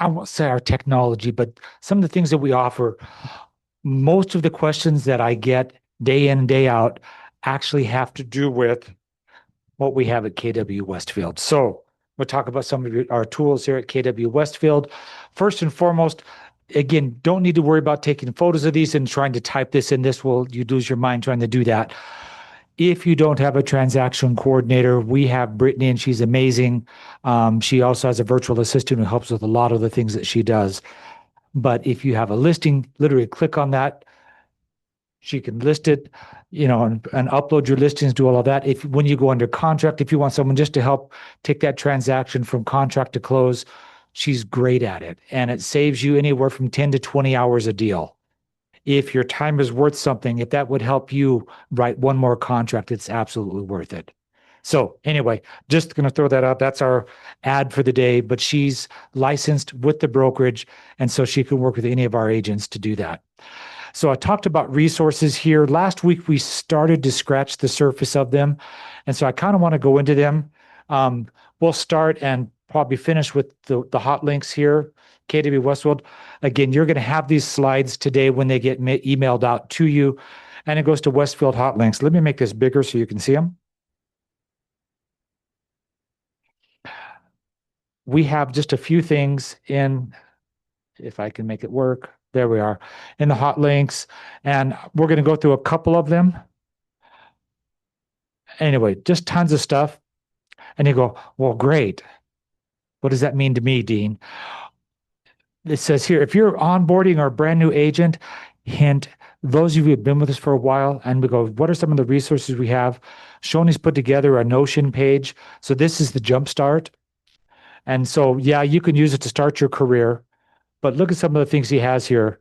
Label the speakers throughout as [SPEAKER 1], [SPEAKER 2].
[SPEAKER 1] I won't say our technology, but some of the things that we offer, most of the questions that I get day in and day out actually have to do with what we have at KW Westfield. So we'll talk about some of our tools here at KW Westfield. First and foremost, again, don't need to worry about taking photos of these and trying to type this in. This will, you lose your mind trying to do that. If you don't have a transaction coordinator, we have Brittany, and she's amazing. She also has a virtual assistant who helps with a lot of the things that she does. But if you have a listing, literally click on that. She can list it, and upload your listings, do all of that. If when you go under contract, if you want someone just to help take that transaction from contract to close, she's great at it. And it saves you anywhere from 10 to 20 hours a deal. If your time is worth something, if that would help you write one more contract, it's absolutely worth it. So anyway, just going to throw that out. That's our ad for the day, but she's licensed with the brokerage, and so she can work with any of our agents to do that. So I talked about resources here. Last week, we started to scratch the surface of them, and so I kind of want to go into them. We'll start and probably finish with the hot links here. KW Westfield. Again, you're going to have these slides today when they get emailed out to you, and it goes to Westfield hot links. Let me make this bigger so you can see them. We have just a few things in, if I can make it work. There we are in the hot links, and we're going to go through a couple of them. Anyway, just tons of stuff. And you go, well, great. What does that mean to me, Dean? It says here, if you're onboarding or a brand new agent, hint, those of you who have been with us for a while, and we go, what are some of the resources we have? Shoney's put together a Notion page. So this is the Jumpstart. And so, yeah, you can use it to start your career, but look at some of the things he has here.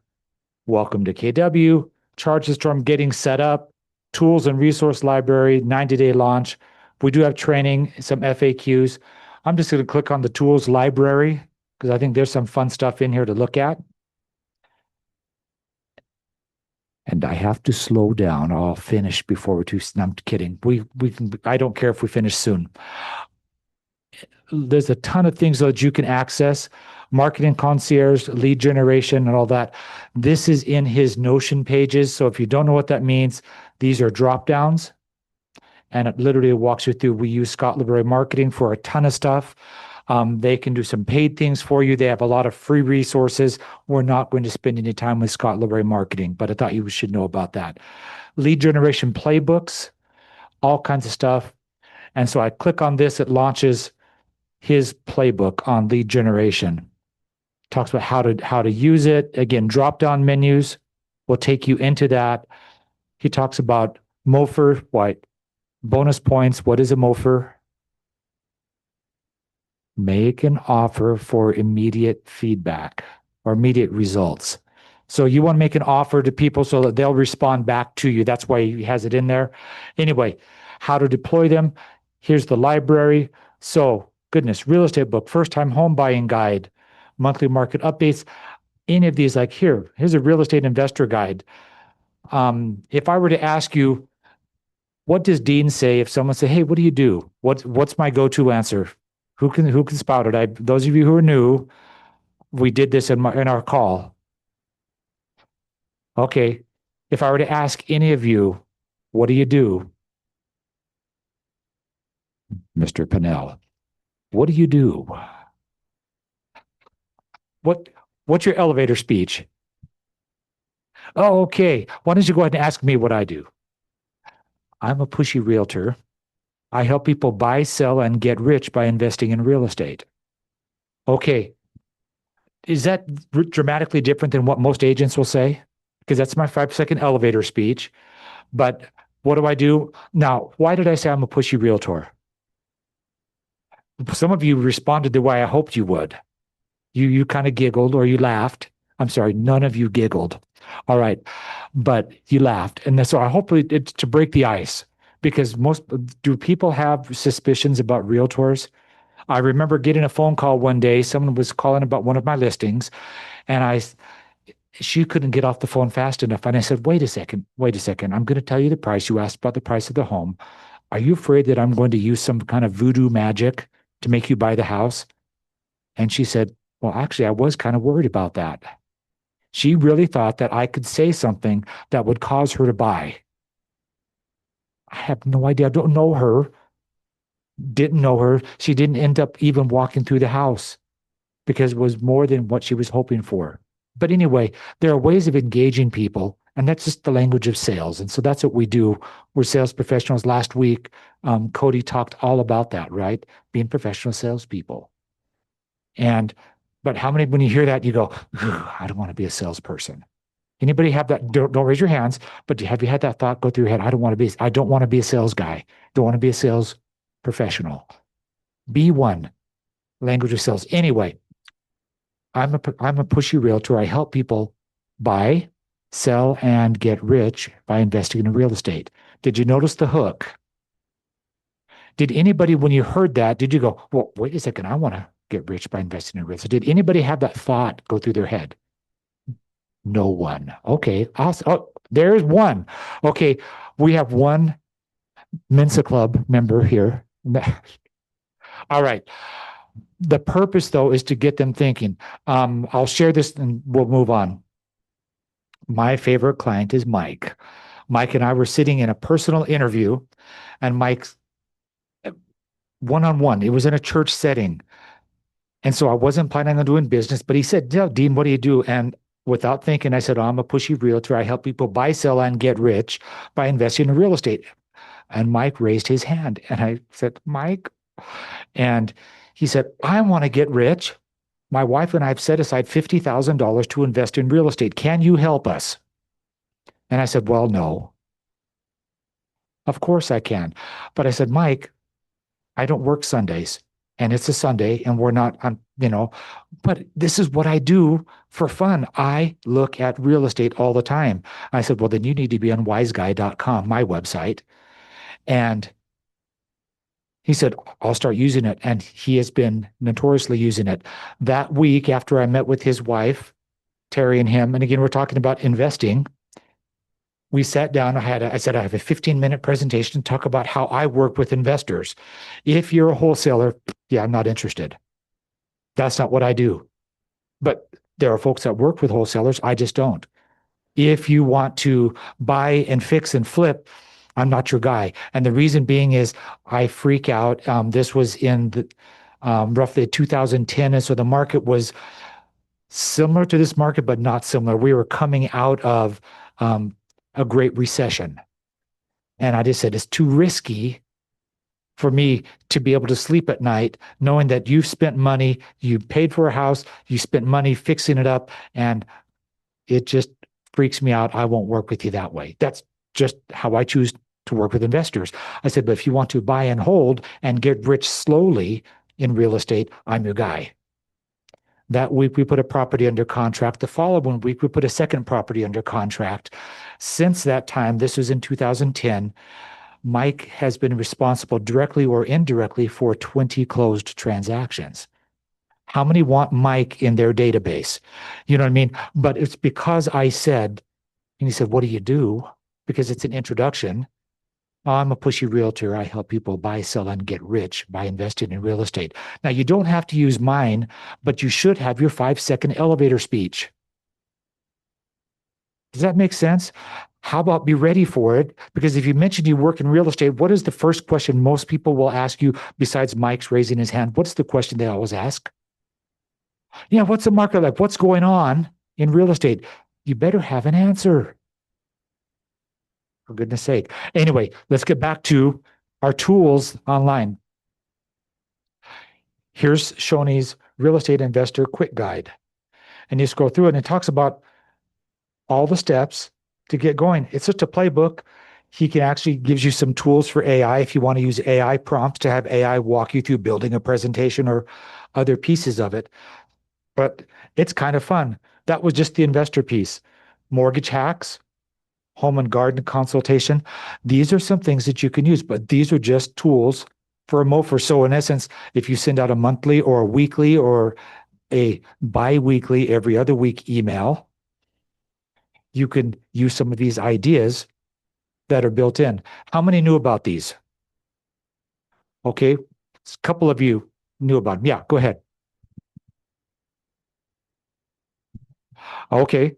[SPEAKER 1] Welcome to KW, charges from getting set up, tools and resource library, 90-day launch. We do have training, some FAQs. I'm just going to click on the tools library because I think there's some fun stuff in here to look at. And I have to slow down. I'll finish before we're too. I'm kidding. We can. I don't care if we finish soon. There's a ton of things that you can access. Marketing concierge, lead generation, and all that. This is in his Notion pages. So if you don't know what that means, these are drop downs. And it literally walks you through. We use Scott Library Marketing for a ton of stuff. They can do some paid things for you. They have a lot of free resources. We're not going to spend any time with Scott Library Marketing, but I thought you should know about that. Lead generation playbooks, all kinds of stuff. And so I click on this, it launches his playbook on lead generation. Talks about how to use it. Again, drop-down menus will take you into that. He talks about MOFR, bonus points. What is a MOFR? Make an offer for immediate feedback or immediate results. So you want to make an offer to people so that they'll respond back to you. That's why he has it in there. Anyway, how to deploy them. Here's the library. So goodness, real estate book, first time home buying guide, monthly market updates. Any of these, like here's a real estate investor guide. If I were to ask you, what does Dean say if someone say, hey, what do you do? What's my go-to answer? Who can spout it? Those of you who are new, we did this in our call. Okay, if I were to ask any of you, what do you do? Mr. Pinnell, what do you do? What's your elevator speech? Oh, okay. Why don't you go ahead and ask me what I do? I'm a pushy realtor. I help people buy, sell, and get rich by investing in real estate. Okay. Is that dramatically different than what most agents will say? Because that's my 5-second elevator speech. But what do I do? Now, why did I say I'm a pushy realtor? Some of you responded the way I hoped you would. You kind of giggled or you laughed. I'm sorry, none of you giggled. All right. But you laughed. And so I hope it's to break the ice, because do people have suspicions about realtors? I remember getting a phone call one day. Someone was calling about one of my listings, and she couldn't get off the phone fast enough. And I said, wait a second. I'm going to tell you the price. You asked about the price of the home. Are you afraid that I'm going to use some kind of voodoo magic to make you buy the house? And she said, Well, actually, I was kind of worried about that. She really thought that I could say something that would cause her to buy. I have no idea. I don't know her, didn't know her. She didn't end up even walking through the house because it was more than what she was hoping for. But anyway, there are ways of engaging people, and that's just the language of sales. And so that's what we do. We're sales professionals. Last week, Cody talked all about that, right? Being professional salespeople. And, but how many, when you hear that, you go, I don't want to be a salesperson. Anybody have that? Don't raise your hands, but have you had that thought go through your head? I don't want to be a sales guy. Don't want to be a sales professional. B1, language of sales. Anyway, I'm a pushy realtor. I help people buy, sell, and get rich by investing in real estate. Did you notice the hook? Did anybody, when you heard that, did you go, well, wait a second, I want to get rich by investing in real estate? Did anybody have that thought go through their head? No one. Okay. Awesome. Oh, there's one. Okay. We have one Mensa Club member here. All right. The purpose, though, is to get them thinking. I'll share this and we'll move on. My favorite client is Mike. Mike and I were sitting in a personal interview, and Mike's one on one. It was in a church setting. And so I wasn't planning on doing business, but he said, yeah, Dean, what do you do? And without thinking, I said, oh, I'm a pushy realtor. I help people buy, sell, and get rich by investing in real estate. And Mike raised his hand. And I said, Mike. And he said, I want to get rich. My wife and I have set aside $50,000 to invest in real estate. Can you help us? And I said, well, no, of course I can. But I said, Mike, I don't work Sundays and it's a Sunday and we're not on, but this is what I do for fun. I look at real estate all the time. I said, well, then you need to be on wiseguy.com, my website. And he said, I'll start using it. And he has been notoriously using it. That week after I met with his wife, Terry and him, and again, we're talking about investing. We sat down. I said, I have a 15-minute presentation to talk about how I work with investors. If you're a wholesaler, yeah, I'm not interested. That's not what I do. But there are folks that work with wholesalers. I just don't. If you want to buy and fix and flip, I'm not your guy. And the reason being is I freak out. This was in the roughly 2010. And so the market was similar to this market, but not similar. We were coming out of a great recession. And I just said, it's too risky for me to be able to sleep at night, knowing that you've spent money, you paid for a house, you spent money fixing it up, and it just freaks me out. I won't work with you that way. That's just how I choose to work with investors. I said, but if you want to buy and hold and get rich slowly in real estate, I'm your guy. That week, we put a property under contract. The following week, we put a second property under contract. Since that time, this was in 2010, Mike has been responsible directly or indirectly for 20 closed transactions. How many want Mike in their database? You know what I mean? But it's because I said, and he said, what do you do? Because it's an introduction. I'm a pushy realtor. I help people buy, sell, and get rich by investing in real estate. Now, you don't have to use mine, but you should have your 5-second elevator speech. Does that make sense? How about be ready for it? Because if you mention you work in real estate, what is the first question most people will ask you besides Mike's raising his hand? What's the question they always ask? Yeah, what's the market like? What's going on in real estate? You better have an answer. For goodness sake. Anyway, let's get back to our tools online. Here's Shoney's Real Estate Investor Quick Guide. And you scroll through it and it talks about all the steps to get going. It's just a playbook. He can actually gives you some tools for AI if you want to use AI prompts to have AI walk you through building a presentation or other pieces of it. But it's kind of fun. That was just the investor piece. Mortgage hacks, home and garden consultation. These are some things that you can use, but these are just tools for a MOFR. So in essence, if you send out a monthly or a weekly or a bi-weekly, every other week email, you can use some of these ideas that are built in. How many knew about these? Okay, a couple of you knew about them. Yeah, go ahead. Okay.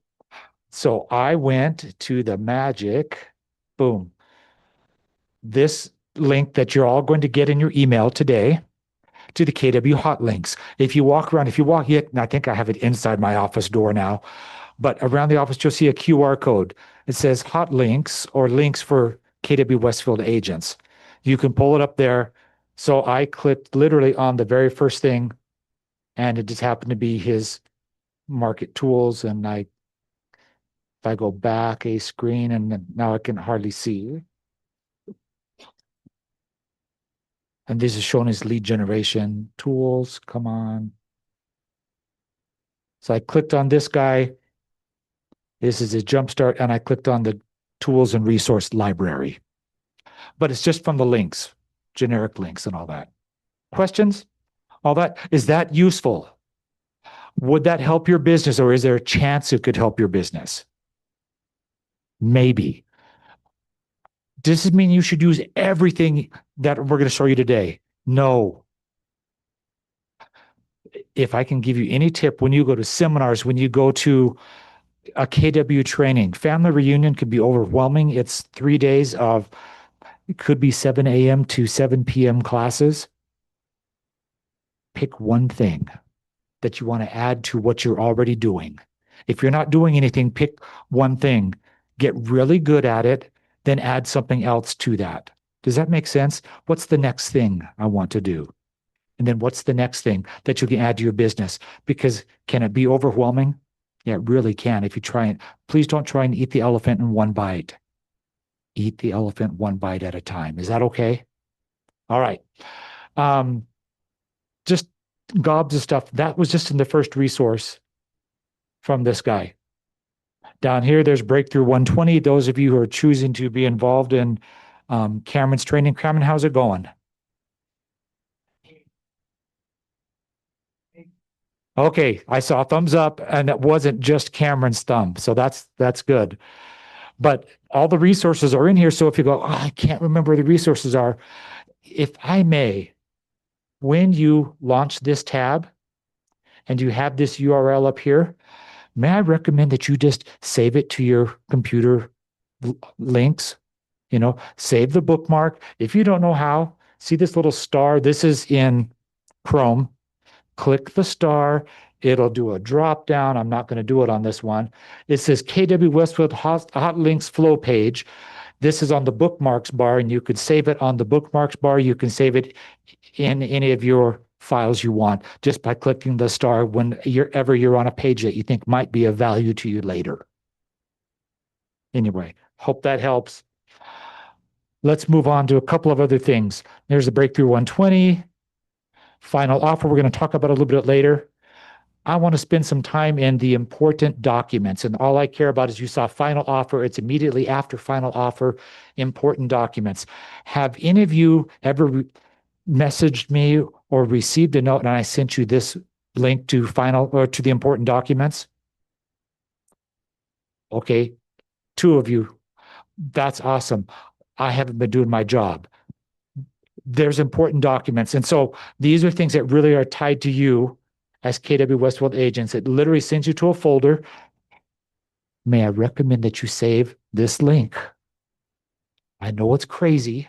[SPEAKER 1] So I went to the magic, boom, this link that you're all going to get in your email today to the KW hot links. If you walk around, if you walk it, and I think I have it inside my office door now, but around the office, you'll see a QR code. It says hot links or links for KW Westfield agents. You can pull it up there. So I clicked literally on the very first thing, and it just happened to be his market tools. And if I go back a screen, and now I can hardly see. And this is showing his lead generation tools. Come on. So I clicked on this guy. This is a jumpstart, and I clicked on the tools and resource library. But it's just from the links, generic links and all that. Questions? All that? Is that useful? Would that help your business, or is there a chance it could help your business? Maybe. Does this mean you should use everything that we're going to show you today? No. If I can give you any tip, when you go to seminars, when you go to a KW training, family reunion could be overwhelming. It's 3 days of, it could be 7 a.m. to 7 p.m. classes. Pick one thing that you want to add to what you're already doing. If you're not doing anything, pick one thing, get really good at it, then add something else to that. Does that make sense? What's the next thing I want to do? And then what's the next thing that you can add to your business? Because can it be overwhelming? Yeah, it really can if you try it. Please don't try and eat the elephant in one bite. Eat the elephant one bite at a time. Is that okay? All right. Um, just gobs of stuff. That was just in the first resource from this guy. Down here, there's Breakthrough 120. Those of you who are choosing to be involved in Cameron's training. Cameron, how's it going? Okay, I saw a thumbs up, and it wasn't just Cameron's thumb, so that's good. But all the resources are in here. So if you go, oh, I can't remember where the resources are, if I may, when you launch this tab and you have this URL up here, may I recommend that you just save it to your computer links? Save the bookmark. If you don't know how, see this little star? This is in Chrome. Click the star. It'll do a drop down. I'm not going to do it on this one. It says KW Westfield hot links flow page. This is on the bookmarks bar, and you could save it on the bookmarks bar. You can save it in any of your files you want just by clicking the star whenever you're on a page that you think might be of value to you later. Anyway, hope that helps. Let's move on to a couple of other things. There's the Breakthrough 120 final offer. We're going to talk about a little bit later. I want to spend some time in the important documents. And all I care about is you saw final offer. It's immediately after final offer, important documents. Have any of you ever messaged me or received a note and I sent you this link to final or to the important documents? Okay, two of you. That's awesome. I haven't been doing my job. There's important documents. And so these are things that really are tied to you as KW Westfield agents. It literally sends you to a folder. May I recommend that you save this link? I know it's crazy,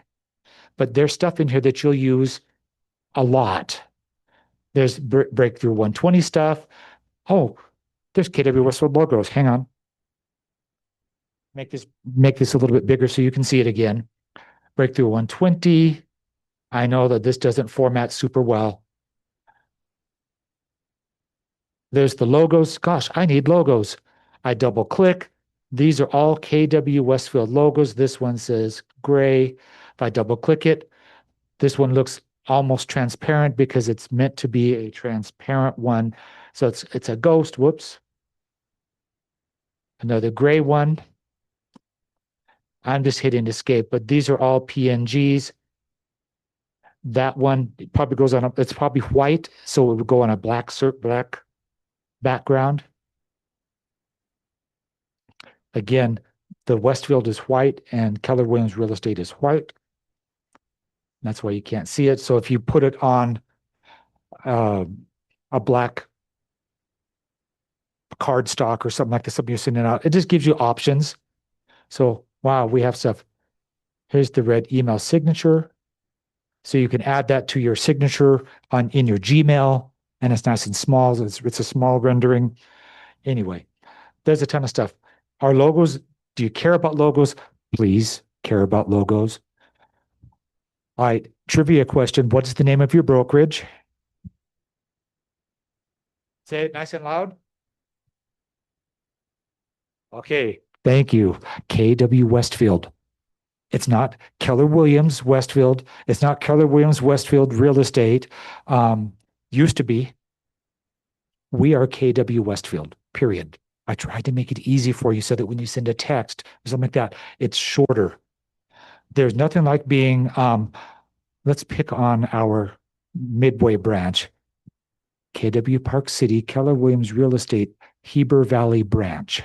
[SPEAKER 1] but there's stuff in here that you'll use a lot. There's Breakthrough 120 stuff. Oh, there's KW Westfield logos. Hang on. Make this a little bit bigger so you can see it again. Breakthrough 120. I know that this doesn't format super well. There's the logos. Gosh, I need logos. I double click. These are all KW Westfield logos. This one says gray. If I double click it, this one looks almost transparent because it's meant to be a transparent one. So it's a ghost. Whoops. Another gray one. I'm just hitting escape, but these are all PNGs. That one probably goes on it's probably white, so it would go on a black background. Again, the Westfield is white and Keller Williams Real Estate is white. That's why you can't see it. So if you put it on a black card stock or something like this, something you're sending out. It just gives you options. So, wow, we have stuff. Here's the red email signature. So you can add that to your signature in your Gmail, and it's nice and small. It's a small rendering. Anyway, there's a ton of stuff. Our logos, do you care about logos? Please care about logos. All right, trivia question. What is the name of your brokerage? Say it nice and loud. Okay, thank you. KW Westfield. It's not Keller Williams Westfield. It's not Keller Williams Westfield Real Estate. Used to be. We are KW Westfield, period. I tried to make it easy for you so that when you send a text or something like that, it's shorter. There's nothing like being, let's pick on our Midway branch, KW Park City, Keller Williams Real Estate, Heber Valley branch.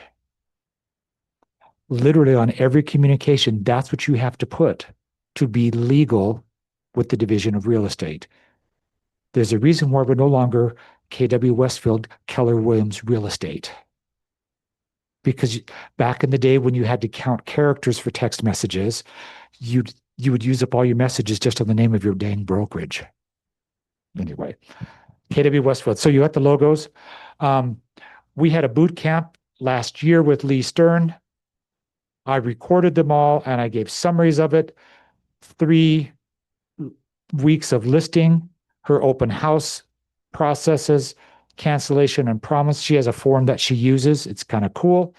[SPEAKER 1] Literally on every communication, that's what you have to put to be legal with the Division of Real Estate. There's a reason why we're no longer KW Westfield, Keller Williams Real Estate. Because back in the day when you had to count characters for text messages, you would use up all your messages just on the name of your dang brokerage. Anyway, KW Westfield. So you got the logos. We had a boot camp last year with Lee Stern. I recorded them all and I gave summaries of it. 3 weeks of listing, her open house processes, cancellation and promise. She has a form that she uses. It's kind of cool.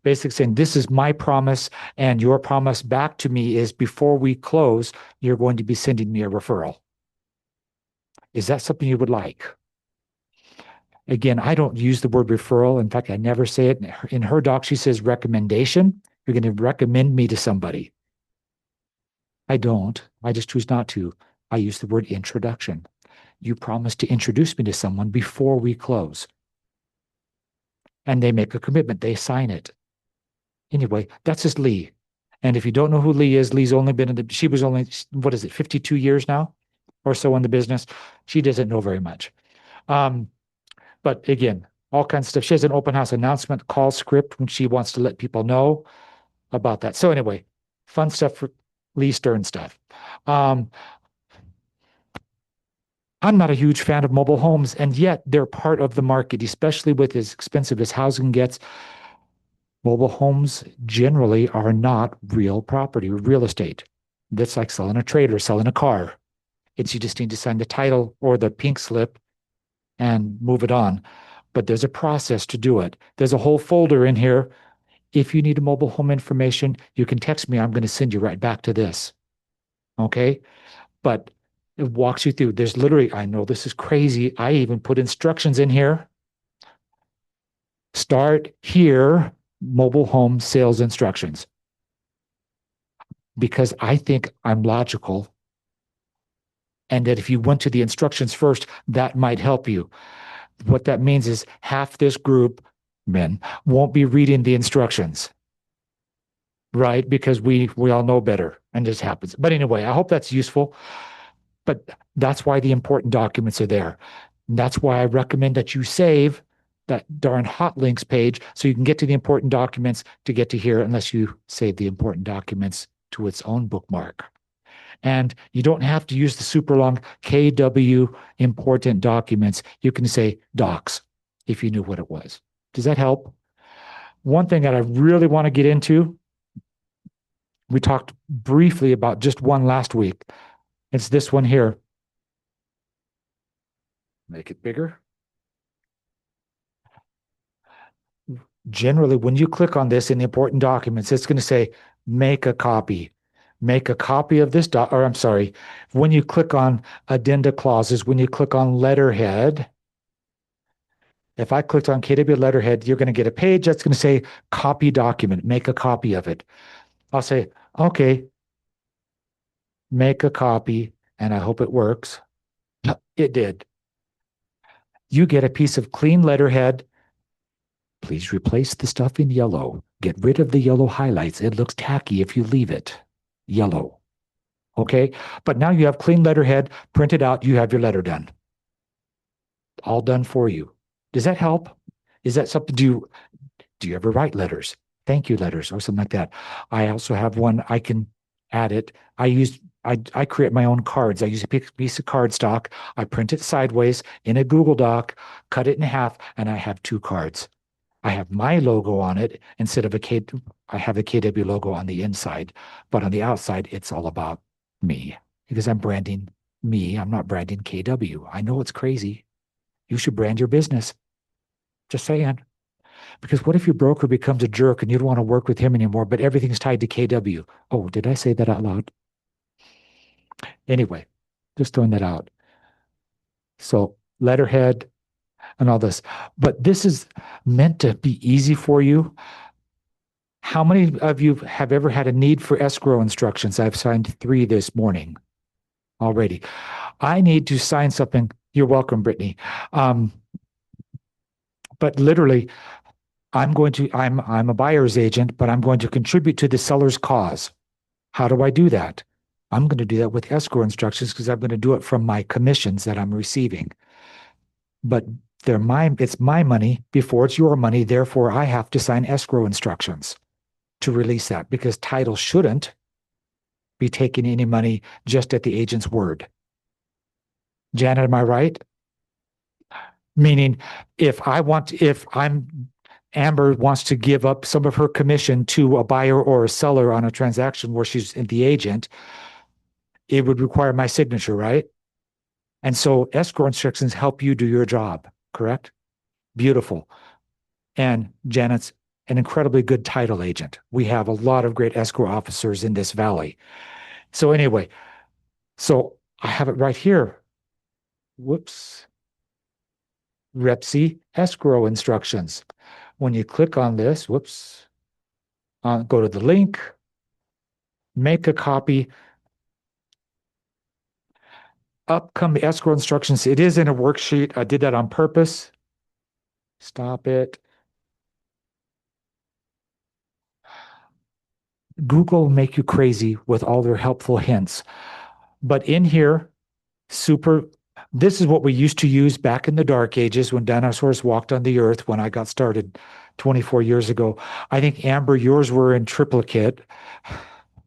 [SPEAKER 1] Basically saying, this is my promise, and your promise back to me is before we close, you're going to be sending me a referral. Is that something you would like? Again, I don't use the word referral. In fact, I never say it. In her doc, she says recommendation. You're going to recommend me to somebody. I don't. I just choose not to. I use the word introduction. You promise to introduce me to someone before we close. And they make a commitment. They sign it. Anyway, that's just Lee. And if you don't know who Lee is, Lee's only been she was only, 52 years now or so in the business. She doesn't know very much. But again, all kinds of stuff. She has an open house announcement call script when she wants to let people know about that. So anyway, fun stuff for Lee Stern stuff. I'm not a huge fan of mobile homes, and yet they're part of the market, especially with as expensive as housing gets. Mobile homes generally are not real property or real estate. That's like selling a trade or selling a car. You just need to sign the title or the pink slip and move it on. But there's a process to do it. There's a whole folder in here. If you need a mobile home information, you can text me. I'm going to send you right back to this. Okay? But it walks you through. There's literally, I know this is crazy. I even put instructions in here. Start here, mobile home sales instructions. Because I think I'm logical. And that if you went to the instructions first, that might help you. What that means is half this group, men, won't be reading the instructions. Right? Because we all know better and this happens. But anyway, I hope that's useful. But that's why the important documents are there. And that's why I recommend that you save that darn hot links page so you can get to the important documents to get to here, unless you save the important documents to its own bookmark. And you don't have to use the super long KW important documents. You can say docs if you knew what it was. Does that help? One thing that I really want to get into, we talked briefly about just one last week. It's this one here. Make it bigger. Generally, when you click on this in the important documents, it's going to say, make a copy. Make a copy of this when you click on addenda clauses, when you click on letterhead, if I clicked on KW letterhead, you're going to get a page that's going to say copy document, make a copy of it. I'll say, okay, make a copy, and I hope it works. It did. You get a piece of clean letterhead. Please replace the stuff in yellow. Get rid of the yellow highlights. It looks tacky if you leave it yellow. Okay? But now you have clean letterhead printed out. You have your letter done. All done for you. Does that help? Is that something, do you ever write letters? Thank you letters or something like that. I also have one, I can add it. I create my own cards. I use a piece of cardstock. I print it sideways in a Google Doc, cut it in half, and I have two cards. I have my logo on it instead of I have the KW logo on the inside, but on the outside, it's all about me because I'm branding me. I'm not branding KW. I know it's crazy. You should brand your business. Just saying. Because what if your broker becomes a jerk and you don't want to work with him anymore, but everything's tied to KW? Oh, did I say that out loud? Anyway, just throwing that out. So letterhead and all this. But this is meant to be easy for you. How many of you have ever had a need for escrow instructions? I've signed 3 this morning already. I need to sign something. You're welcome, Brittany. But literally, I'm a buyer's agent, but I'm going to contribute to the seller's cause. How do I do that? I'm going to do that with escrow instructions because I'm going to do it from my commissions that I'm receiving. But it's my money before it's your money. Therefore, I have to sign escrow instructions to release that because title shouldn't be taking any money just at the agent's word. Janet, am I right? Meaning, if Amber wants to give up some of her commission to a buyer or a seller on a transaction where she's the agent, it would require my signature, right? And so escrow instructions help you do your job, correct? Beautiful. And Janet's an incredibly good title agent. We have a lot of great escrow officers in this valley. So anyway, so I have it right here. Whoops. Repsy escrow instructions. When you click on this, whoops, go to the link, make a copy. Up come the escrow instructions. It is in a worksheet. I did that on purpose. Stop it. Google will make you crazy with all their helpful hints. But in here, this is what we used to use back in the dark ages when dinosaurs walked on the earth when I got started 24 years ago. I think, Amber, yours were in triplicate,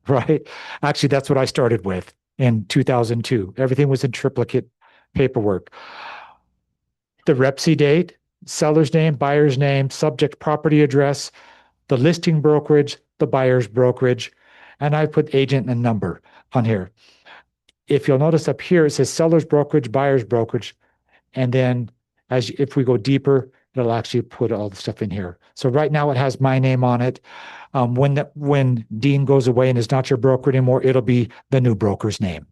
[SPEAKER 1] right? Actually, that's what I started with in 2002. Everything was in triplicate paperwork. The Repsy date, seller's name, buyer's name, subject property address, the listing brokerage, the buyer's brokerage, and I put agent and number on here. If you'll notice up here, it says seller's brokerage, buyer's brokerage, and then if we go deeper, it'll actually put all the stuff in here. So right now it has my name on it. When Dean goes away and is not your broker anymore, it'll be the new broker's name.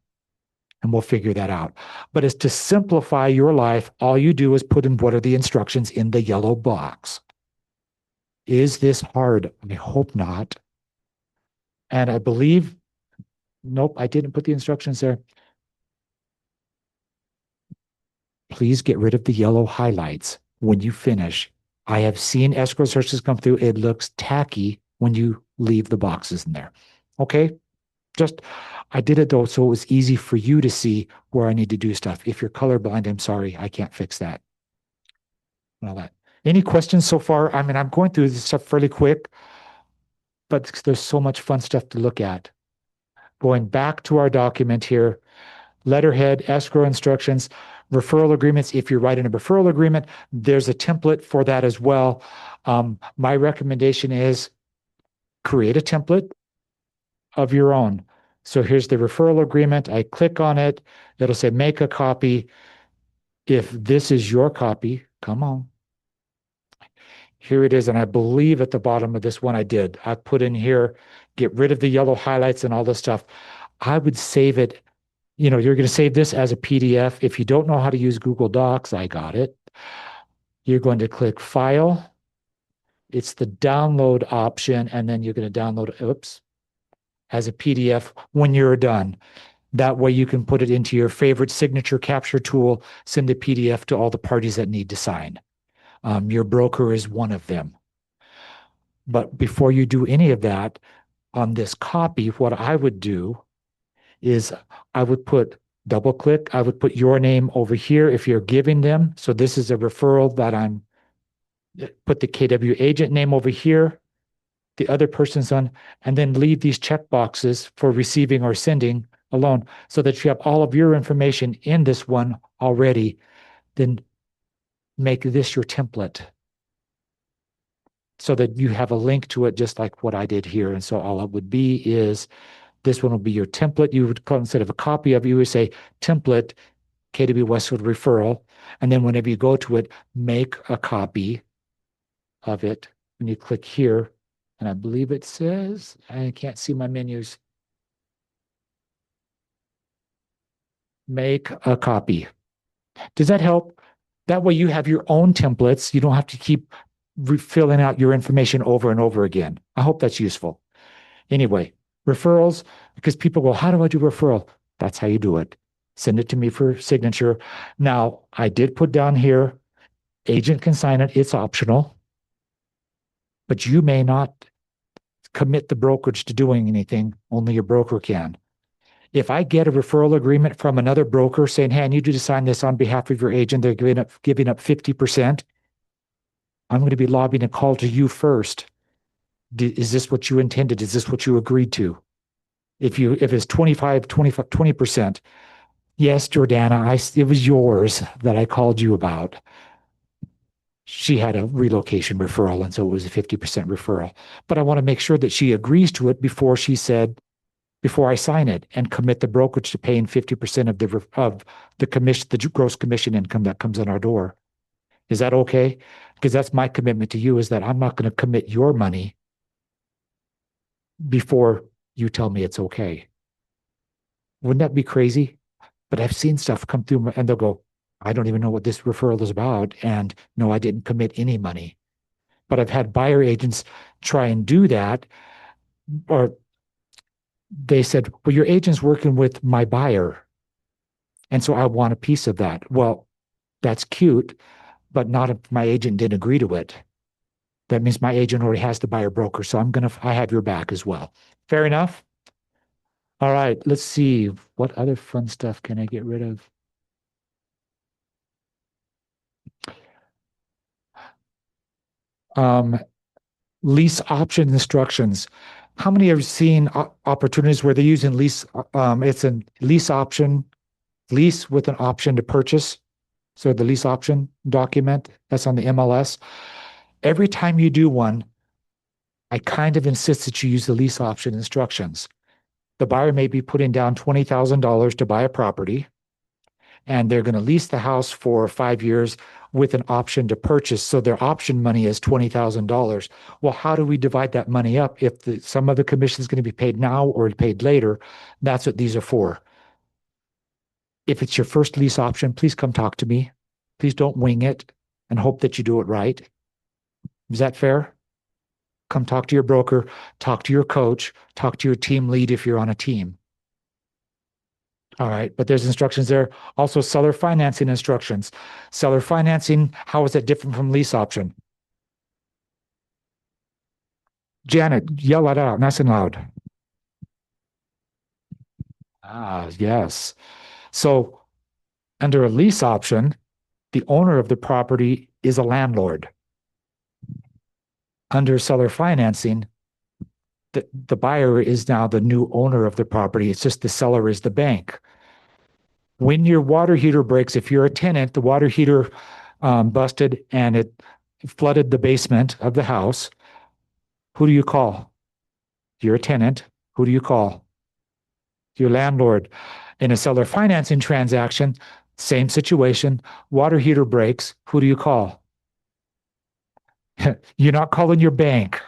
[SPEAKER 1] And we'll figure that out. But it's to simplify your life. All you do is put in what are the instructions in the yellow box. Is this hard? I hope not. And I believe, nope, I didn't put the instructions there. Please get rid of the yellow highlights when you finish. I have seen escrow searches come through. It looks tacky when you leave the boxes in there. Okay? I did it though, so it was easy for you to see where I need to do stuff. If you're colorblind, I'm sorry, I can't fix that. And all that. Any questions so far? I mean, I'm going through this stuff fairly quick, but there's so much fun stuff to look at. Going back to our document here, letterhead, escrow instructions, referral agreements. If you're writing a referral agreement, there's a template for that as well. My recommendation is create a template of your own. So here's the referral agreement. I click on it. It'll say make a copy. If this is your copy, come on. Here it is. And I believe at the bottom of this one I did. I put in here, get rid of the yellow highlights and all this stuff. I would save it. You're going to save this as a PDF. If you don't know how to use Google Docs, I got it. You're going to click File. It's the download option, and then you're going to download it, as a PDF when you're done. That way you can put it into your favorite signature capture tool, send a PDF to all the parties that need to sign. Your broker is one of them. But before you do any of that, on this copy, what I would do is I would double click, I would put your name over here if you're giving them. So this is a referral that I'm put the KW agent name over here, the other person's on, and then leave these check boxes for receiving or sending alone so that you have all of your information in this one already. Then make this your template so that you have a link to it, just like what I did here. And so all it would be is this one will be your template. You would call, instead of a copy of it, you would say template KW Westwood referral. And then whenever you go to it, make a copy of it. When you click here, and I believe it says, I can't see my menus. Make a copy. Does that help? That way you have your own templates. You don't have to keep filling out your information over and over again. I hope that's useful. Anyway, referrals, because people go, how do I do referral? That's how you do it. Send it to me for signature. Now, I did put down here, agent can sign it. It's optional, but you may not commit the brokerage to doing anything. Only your broker can. If I get a referral agreement from another broker saying, hey, I need you to sign this on behalf of your agent, they're giving up 50%, I'm going to be lobbying a call to you first. Is this what you intended? Is this what you agreed to? If it's 20%, yes, Jordana, it was yours that I called you about. She had a relocation referral, and so it was a 50% referral. But I want to make sure that she agrees to it before I sign it and commit the brokerage to paying 50% of the commission, the gross commission income that comes in our door. Is that okay? Because that's my commitment to you, is that I'm not going to commit your money before you tell me it's okay. Wouldn't that be crazy? But I've seen stuff come through and they'll go, I don't even know what this referral is about. And no, I didn't commit any money. But I've had buyer agents try and do that, or they said, well, your agent's working with my buyer, and so I want a piece of that. Well, that's cute, but not if my agent didn't agree to it. That means my agent already has the buyer broker, so I have your back as well. Fair enough? All right, let's see. What other fun stuff can I get rid of? Lease option instructions. How many have seen opportunities where they're using lease? It's a lease option, lease with an option to purchase. So the lease option document that's on the MLS. Every time you do one, I kind of insist that you use the lease option instructions. The buyer may be putting down $20,000 to buy a property, and they're going to lease the house for 5 years with an option to purchase. So their option money is $20,000. Well, how do we divide that money up if some of the commission is going to be paid now or paid later? That's what these are for. If it's your first lease option, please come talk to me. Please don't wing it and hope that you do it right. Is that fair? Come talk to your broker, talk to your coach, talk to your team lead if you're on a team. All right, but there's instructions there. Also, seller financing instructions. Seller financing, how is that different from lease option? Janet, yell that out nice and loud. Yes. So under a lease option, the owner of the property is a landlord. Under seller financing, the buyer is now the new owner of the property. It's just the seller is the bank. When your water heater breaks, if you're a tenant, the water heater busted and it flooded the basement of the house, who do you call? You're a tenant. Who do you call? Your landlord. In a seller financing transaction, same situation, water heater breaks, who do you call? You're not calling your bank,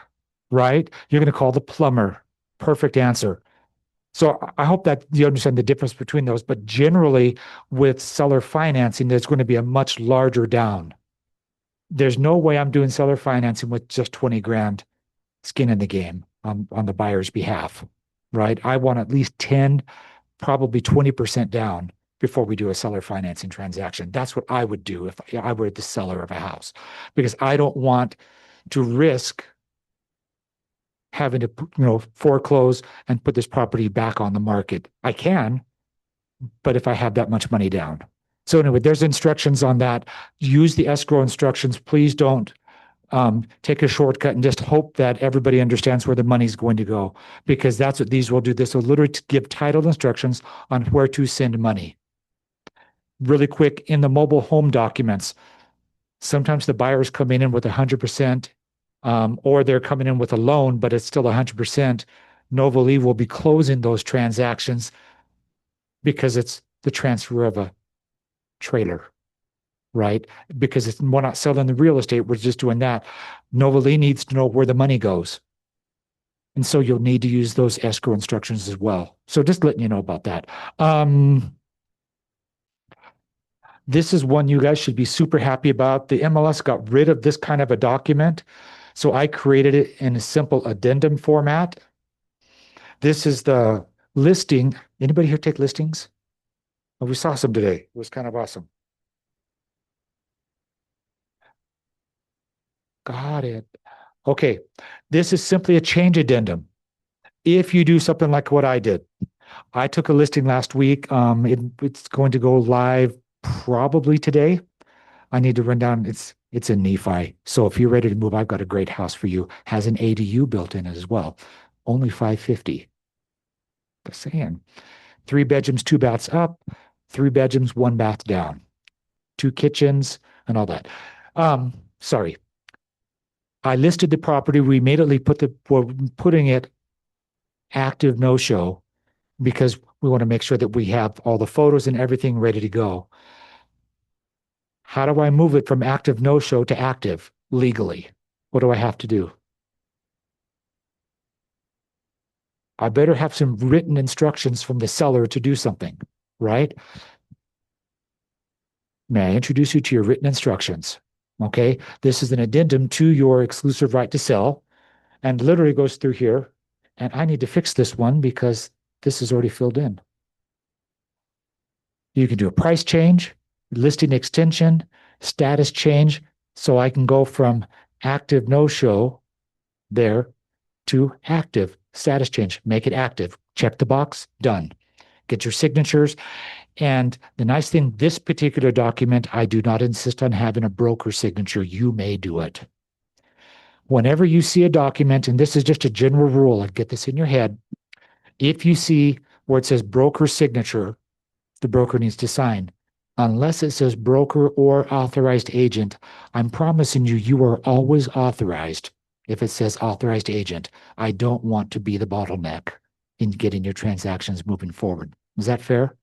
[SPEAKER 1] right? You're going to call the plumber. Perfect answer. So I hope that you understand the difference between those. But generally, with seller financing, there's going to be a much larger down. There's no way I'm doing seller financing with just 20 grand skin in the game on the buyer's behalf, right? I want at least 10, probably 20% down before we do a seller financing transaction. That's what I would do if I were the seller of a house, because I don't want to risk having to, foreclose and put this property back on the market. I can, but if I have that much money down. So anyway, there's instructions on that. Use the escrow instructions. Please don't take a shortcut and just hope that everybody understands where the money's going to go, because that's what these will do. This will literally give title instructions on where to send money. Really quick, in the mobile home documents, sometimes the buyers coming in with 100%, or they're coming in with a loan, but it's still 100%. Novalee will be closing those transactions because it's the transfer of a trailer, right? Because we're not selling the real estate, we're just doing that. Novalee needs to know where the money goes. And so you'll need to use those escrow instructions as well. So just letting you know about that. This is one you guys should be super happy about. The MLS got rid of this kind of a document. So I created it in a simple addendum format. This is the listing. Anybody here take listings? Oh, we saw some today. It was kind of awesome. Got it. Okay. This is simply a change addendum. If you do something like what I did, I took a listing last week. It's going to go live probably today. I need to run down. It's in Nephi. So if you're ready to move, I've got a great house for you. Has an ADU built in as well. Only $550. Just saying. 3 bedrooms, 2 baths up, 3 bedrooms, 1 bath down, 2 kitchens, and all that. Sorry. I listed the property. We immediately we're putting it active no-show because we want to make sure that we have all the photos and everything ready to go. How do I move it from active no-show to active legally? What do I have to do? I better have some written instructions from the seller to do something, right? May I introduce you to your written instructions? Okay, this is an addendum to your exclusive right to sell, and literally goes through here. And I need to fix this one because this is already filled in. You can do a price change, listing extension, status change. So I can go from active no-show there to active status change, make it active, check the box, done. Get your signatures. And the nice thing, this particular document, I do not insist on having a broker signature. You may do it. Whenever you see a document, and this is just a general rule, I'd get this in your head. If you see where it says broker signature, the broker needs to sign. Unless it says broker or authorized agent, I'm promising you, you are always authorized. If it says authorized agent, I don't want to be the bottleneck in getting your transactions moving forward. Is that fair?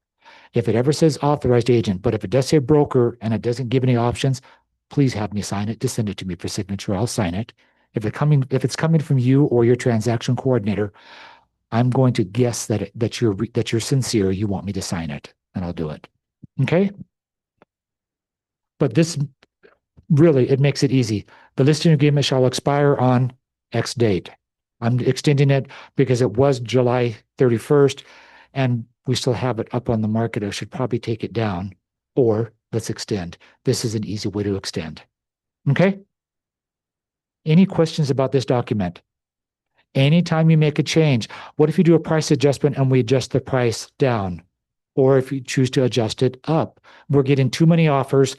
[SPEAKER 1] If it ever says authorized agent, but if it does say broker and it doesn't give any options, please have me sign it. Just send it to me for signature. I'll sign it. If it's coming from you or your transaction coordinator, I'm going to guess that you're sincere. You want me to sign it, and I'll do it. Okay. But this really, it makes it easy. The listing agreement shall expire on X date. I'm extending it because it was July 31st, and we still have it up on the market. I should probably take it down, or let's extend. This is an easy way to extend. Okay. Any questions about this document? Anytime you make a change, what if you do a price adjustment and we adjust the price down? Or if you choose to adjust it up, we're getting too many offers.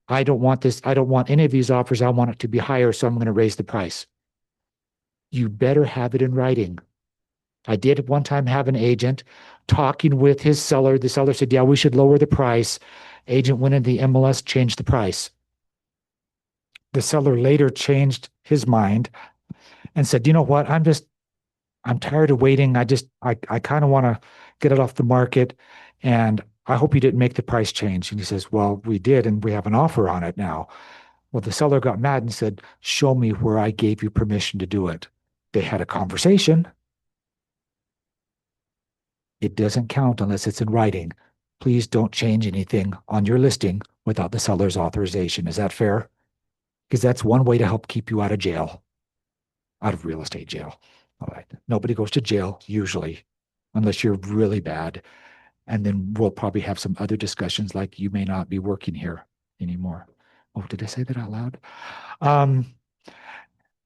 [SPEAKER 1] I don't want this. I don't want any of these offers. I want it to be higher, so I'm going to raise the price. You better have it in writing. I did at one time have an agent talking with his seller. The seller said, yeah, we should lower the price. Agent went into the MLS, changed the price. The seller later changed his mind and said, you know what? I'm tired of waiting. I kind of want to get it off the market. And I hope you didn't make the price change. And he says, well, we did, and we have an offer on it now. Well, the seller got mad and said, show me where I gave you permission to do it. They had a conversation. It doesn't count unless it's in writing. Please don't change anything on your listing without the seller's authorization. Is that fair? Because that's one way to help keep you out of jail, out of real estate jail. All right. Nobody goes to jail usually, unless you're really bad. And then we'll probably have some other discussions like you may not be working here anymore. Oh, did I say that out loud?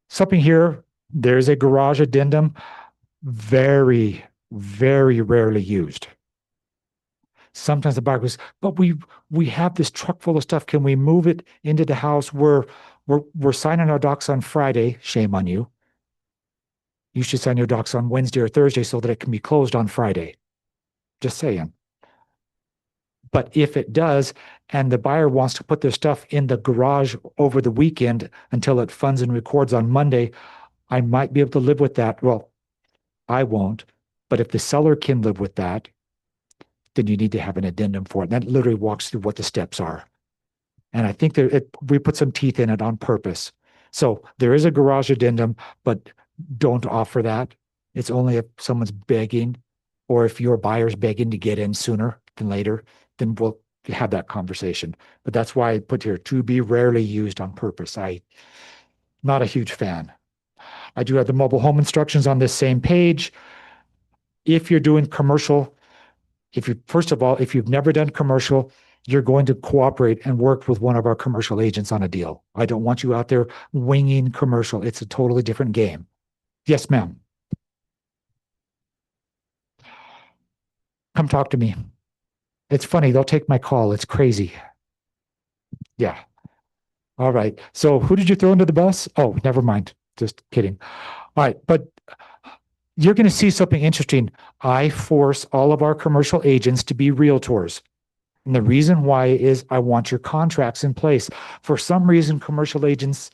[SPEAKER 1] Something here, there's a garage addendum, very, very rarely used. Sometimes the buyer goes, but we have this truck full of stuff. Can we move it into the house? We're we're signing our docs on Friday. Shame on you. You should sign your docs on Wednesday or Thursday so that it can be closed on Friday. Just saying. But if it does, and the buyer wants to put their stuff in the garage over the weekend until it funds and records on Monday, I might be able to live with that. Well, I won't. But if the seller can live with that, then you need to have an addendum for it. And that literally walks through what the steps are. And I think we put some teeth in it on purpose. So there is a garage addendum, but don't offer that. It's only if someone's begging, or if your buyer's begging to get in sooner than later, then we'll have that conversation. But that's why I put here to be rarely used on purpose. Not a huge fan. I do have the mobile home instructions on this same page. If you're doing commercial, first of all, if you've never done commercial, you're going to cooperate and work with one of our commercial agents on a deal. I don't want you out there winging commercial. It's a totally different game. Yes, ma'am. Come talk to me. It's funny. They'll take my call. It's crazy. Yeah. All right. So who did you throw under the bus? Oh, never mind. Just kidding. All right. But you're going to see something interesting. I force all of our commercial agents to be realtors. And the reason why is I want your contracts in place. For some reason, commercial agents,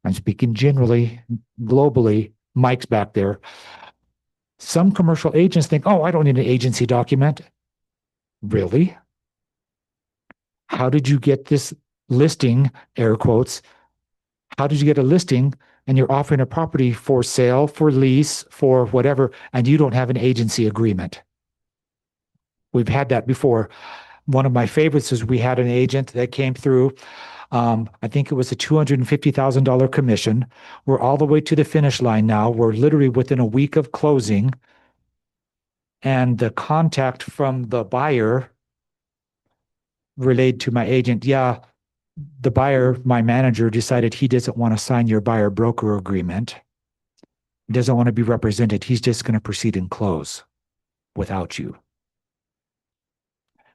[SPEAKER 1] I'm speaking generally, globally, Mike's back there. Some commercial agents think, oh, I don't need an agency document. Really? How did you get this listing, air quotes? How did you get a listing and you're offering a property for sale, for lease, for whatever, and you don't have an agency agreement? We've had that before. One of my favorites is we had an agent that came through. I think it was a $250,000 commission. We're all the way to the finish line now. We're literally within a week of closing. And the contact from the buyer relayed to my agent, yeah, the buyer, my manager, decided he doesn't want to sign your buyer broker agreement. He doesn't want to be represented. He's just going to proceed and close without you.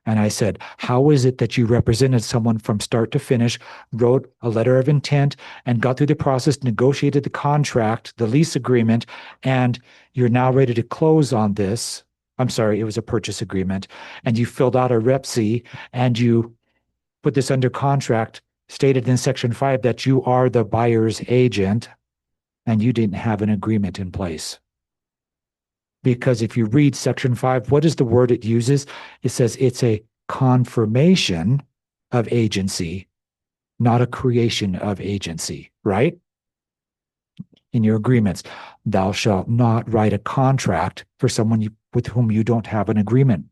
[SPEAKER 1] And I said, how is it that you represented someone from start to finish, wrote a letter of intent, and got through the process, negotiated the contract, the lease agreement, and you're now ready to close on this? I'm sorry, it was a purchase agreement. And you filled out a Rep C and you put this under contract, stated in Section 5 that you are the buyer's agent, and you didn't have an agreement in place. Because if you read Section 5, what is the word it uses? It says it's a confirmation of agency, not a creation of agency, right? In your agreements, thou shalt not write a contract for someone with whom you don't have an agreement.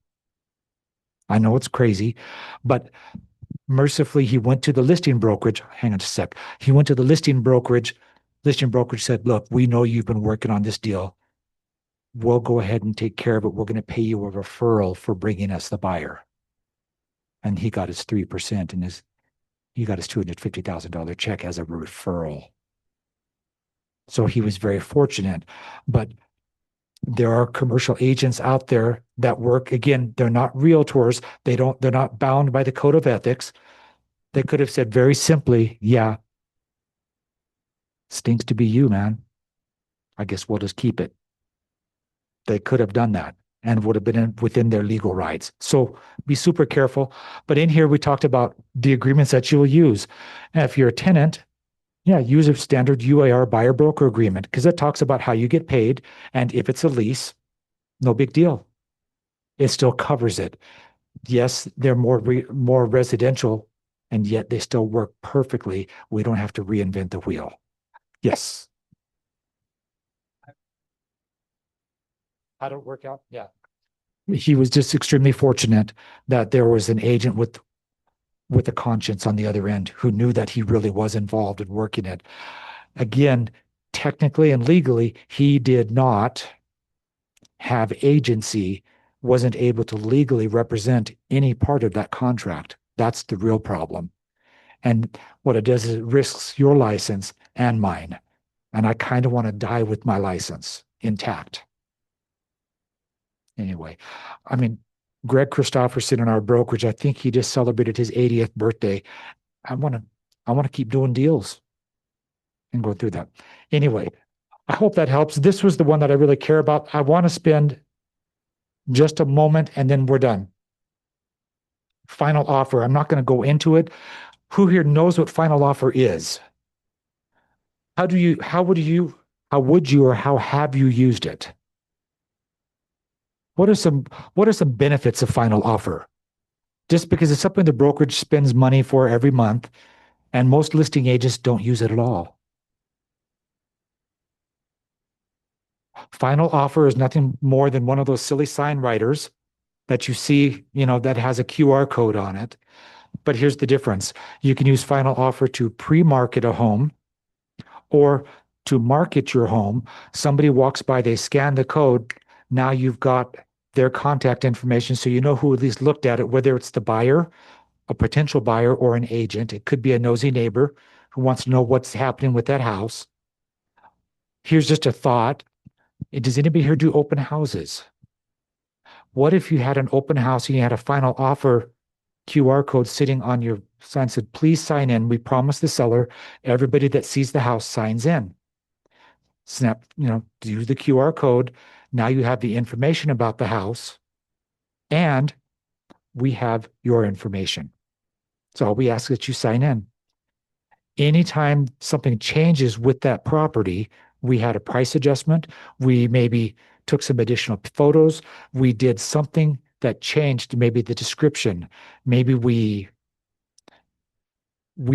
[SPEAKER 1] I know it's crazy, but mercifully, he went to the listing brokerage. Hang on a sec. He went to the listing brokerage. Listing brokerage said, look, we know you've been working on this deal. We'll go ahead and take care of it. We're going to pay you a referral for bringing us the buyer. And he got his 3% and he got his $250,000 check as a referral. So he was very fortunate. But there are commercial agents out there that work. Again, they're not realtors. They're not bound by the code of ethics. They could have said very simply, yeah, stinks to be you, man. I guess we'll just keep it. They could have done that and would have been within their legal rights. So be super careful. But in here, we talked about the agreements that you'll use. And if you're a tenant, yeah, use a standard UAR buyer broker agreement because it talks about how you get paid. And if it's a lease, no big deal. It still covers it. Yes, they're more residential, and yet they still work perfectly. We don't have to reinvent the wheel. Yes. How did it work out? Yeah. He was just extremely fortunate that there was an agent with a conscience on the other end who knew that he really was involved in working it. Again, technically and legally, he did not have agency, wasn't able to legally represent any part of that contract. That's the real problem. And what it does is it risks your license and mine. And I kind of want to die with my license intact. Anyway, I mean, Greg Christopherson in our brokerage, I think he just celebrated his 80th birthday. I want to I want to keep doing deals and go through that. Anyway, I hope that helps. This was the one that I really care about. I want to spend just a moment and then we're done. Final offer. I'm not going to go into it. Who here knows what final offer is? How would you, or how have you used it? What are some, what are some benefits of final offer? Just because it's something the brokerage spends money for every month, and most listing agents don't use it at all. Final offer is nothing more than one of those silly sign writers that you see, that has a QR code on it. But here's the difference. You can use final offer to pre-market a home or to market your home. Somebody walks by, they scan the code. Now you've got their contact information. So you know who at least looked at it, whether it's the buyer, a potential buyer, or an agent. It could be a nosy neighbor who wants to know what's happening with that house. Here's just a thought. Does anybody here do open houses? What if you had an open house and you had a final offer QR code sitting on your sign, said, please sign in. We promise the seller, everybody that sees the house signs in. Snap, use the QR code. Now you have the information about the house and we have your information. So we ask that you sign in. Anytime something changes with that property, we had a price adjustment. We maybe took some additional photos. We did something that changed maybe the description. Maybe we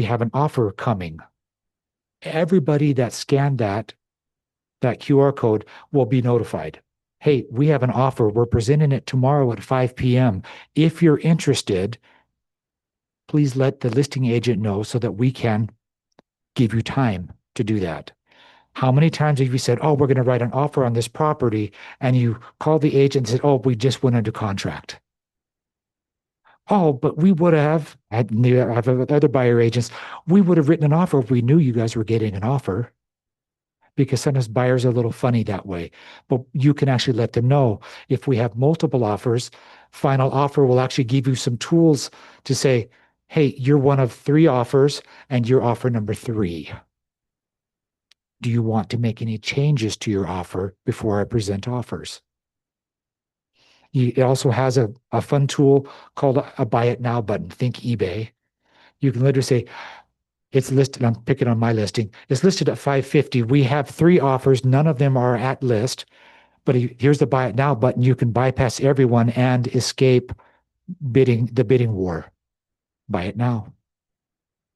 [SPEAKER 1] have an offer coming. Everybody that scanned that QR code will be notified. Hey, we have an offer. We're presenting it tomorrow at 5 p.m. If you're interested, please let the listing agent know so that we can give you time to do that. How many times have you said, oh, we're going to write an offer on this property, and you call the agent and said, oh, we just went into contract? Oh, but we would have, I have other buyer agents, we would have written an offer if we knew you guys were getting an offer. Because sometimes buyers are a little funny that way. But you can actually let them know if we have multiple offers, final offer will actually give you some tools to say, hey, you're one of 3 offers and you're offer number 3. Do you want to make any changes to your offer before I present offers? It also has a fun tool called a buy it now button. Think eBay. You can literally say, it's listed, I'm picking on my listing. It's listed at 550. We have 3 offers. None of them are at list, but here's the buy it now button. You can bypass everyone and escape the bidding war. Buy it now.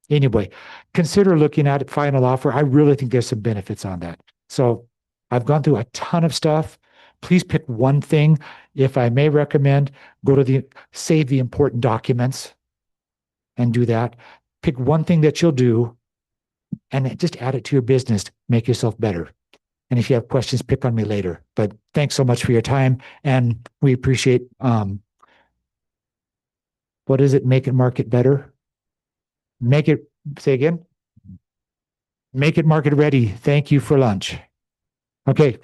[SPEAKER 1] Anyway, consider looking at it, final offer. I really think there's some benefits on that. So I've gone through a ton of stuff. Please pick one thing. If I may recommend, save the important documents and do that. Pick one thing that you'll do and just add it to your business. Make yourself better. And if you have questions, pick on me later. But thanks so much for your time. And we appreciate, what is it? Make it market better. Say again. Make it market ready. Thank you for lunch. Okay.